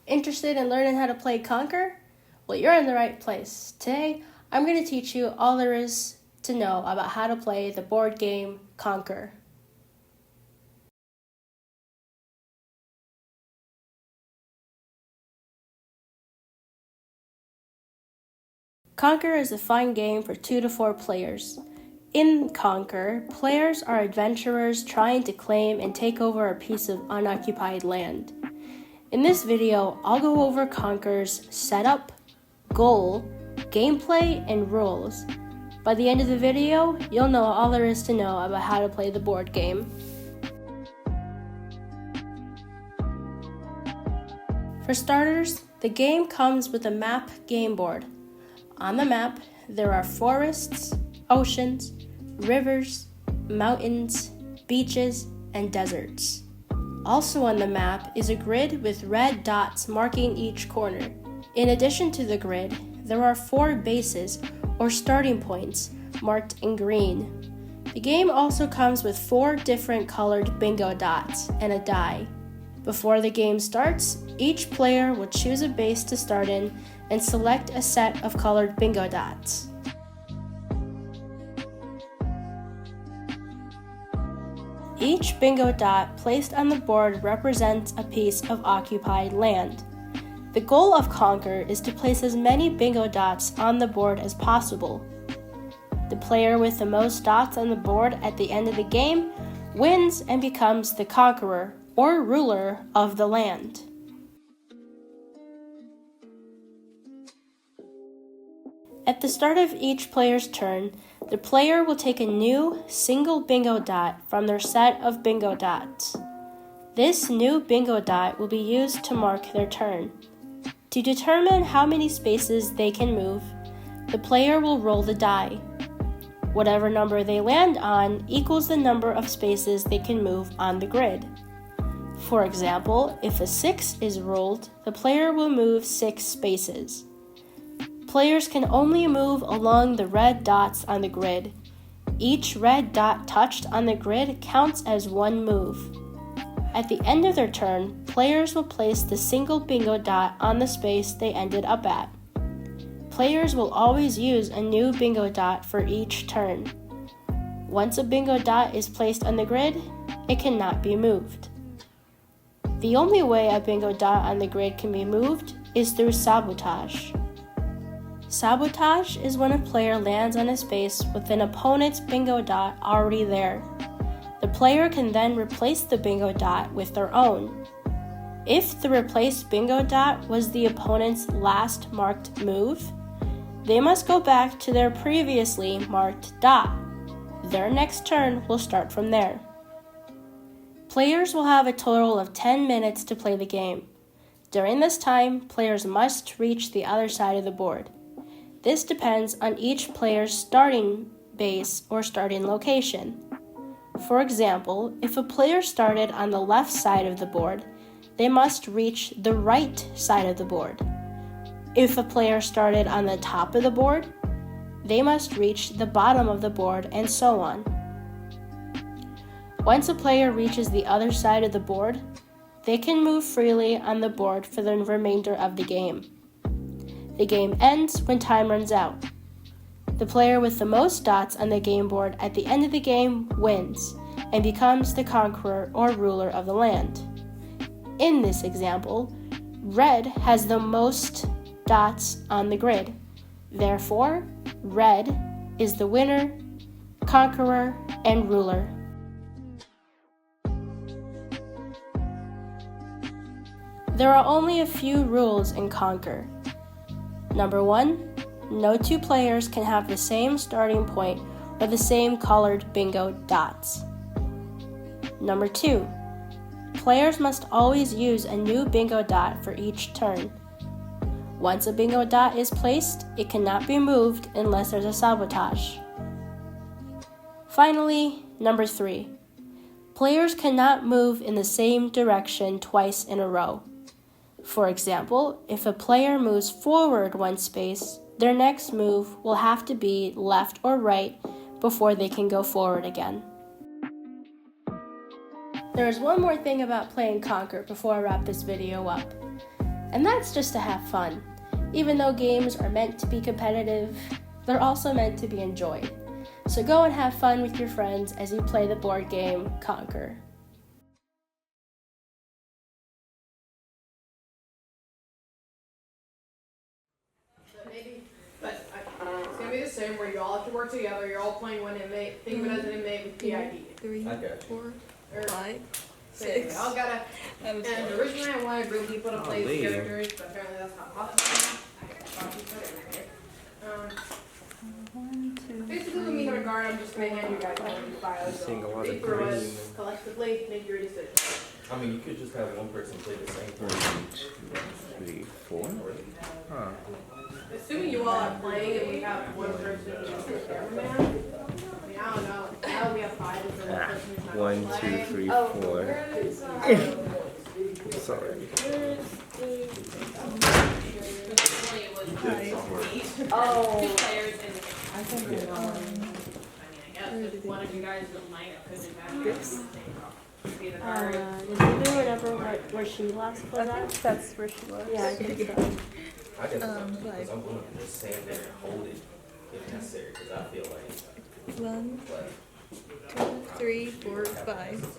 Interested in learning how to play Conquer? Well, you're in the right place. Today, I'm going to teach you all there is to know about how to play the board game Conquer. Conquer is a fun game for 2 to 4 players. In Conquer, players are adventurers trying to claim and take over a piece of unoccupied land. In this video, I'll go over Conquer's setup, goal, gameplay, and rules. By the end of the video, you'll know all there is to know about how to play the board game. For starters, the game comes with a map game board. On the map, there are forests, oceans, rivers, mountains, beaches, and deserts. Also on the map is a grid with red dots marking each corner. In addition to the grid, there are 4 bases or starting points marked in green. The game also comes with 4 different colored bingo dots and a die. Before the game starts, each player will choose a base to start in and select a set of colored bingo dots. Each bingo dot placed on the board represents a piece of occupied land. The goal of Conquer is to place as many bingo dots on the board as possible. The player with the most dots on the board at the end of the game wins and becomes the conqueror or ruler of the land. At the start of each player's turn, the player will take a new single bingo dot from their set of bingo dots. This new bingo dot will be used to mark their turn. To determine how many spaces they can move, the player will roll the die. Whatever number they land on equals the number of spaces they can move on the grid. For example, if a 6 is rolled, the player will move 6 spaces. Players can only move along the red dots on the grid. Each red dot touched on the grid counts as one move. At the end of their turn, players will place the single bingo dot on the space they ended up at. Players will always use a new bingo dot for each turn. Once a bingo dot is placed on the grid, it cannot be moved. The only way a bingo dot on the grid can be moved is through sabotage. Sabotage is when a player lands on a space with an opponent's bingo dot already there. The player can then replace the bingo dot with their own. If the replaced bingo dot was the opponent's last marked move, they must go back to their previously marked dot. Their next turn will start from there. Players will have a total of 10 minutes to play the game. During this time, players must reach the other side of the board. This depends on each player's starting base or starting location. For example, if a player started on the left side of the board, they must reach the right side of the board. If a player started on the top of the board, they must reach the bottom of the board, and so on. Once a player reaches the other side of the board, they can move freely on the board for the remainder of the game. The game ends when time runs out. The player with the most dots on the game board at the end of the game wins and becomes the conqueror or ruler of the land. In this example, red has the most dots on the grid. Therefore, red is the winner, conqueror, and ruler. There are only a few rules in Conquer. Number 1, no 2 players can have the same starting point or the same colored bingo dots. Number 2, players must always use a new bingo dot for each turn. Once a bingo dot is placed, it cannot be moved unless there's a sabotage. Finally, number 3, players cannot move in the same direction twice in a row. For example, if a player moves forward 1 space, their next move will have to be left or right before they can go forward again. There is one more thing about playing Conquer before I wrap this video up. And that's just to have fun. Even though games are meant to be competitive, they're also meant to be enjoyed. So go and have fun with your friends as you play the board game Conquer. It's gonna be the same where you all have to work together. You're all playing one inmate. Think of it as an inmate with PID. 3, 4, 5, 6. Y'all gotta. And originally I wanted to bring people to play these characters, but apparently that's not possible. Basically, with me in regard, I'm just gonna hand you guys all these files. Read through it collectively, make your decision. I mean, you could just have one person play the same thing. 1, 2, 3, 4. Huh. Assuming you all are playing and we have one person who's the cameraman. I mean, I don't know. Now we have 5 and then one person who's not 1, gonna 2, play. 3, 4. Sorry. Oh. 2 players and I think I guess if one of you guys don't mind, it could be be the guard. Does anybody remember where she last played at? That's where she was. Yeah, I think so. I guess because I'm willing to just stand there and hold it if necessary, because I feel like 1, 2, 3, 4, 5.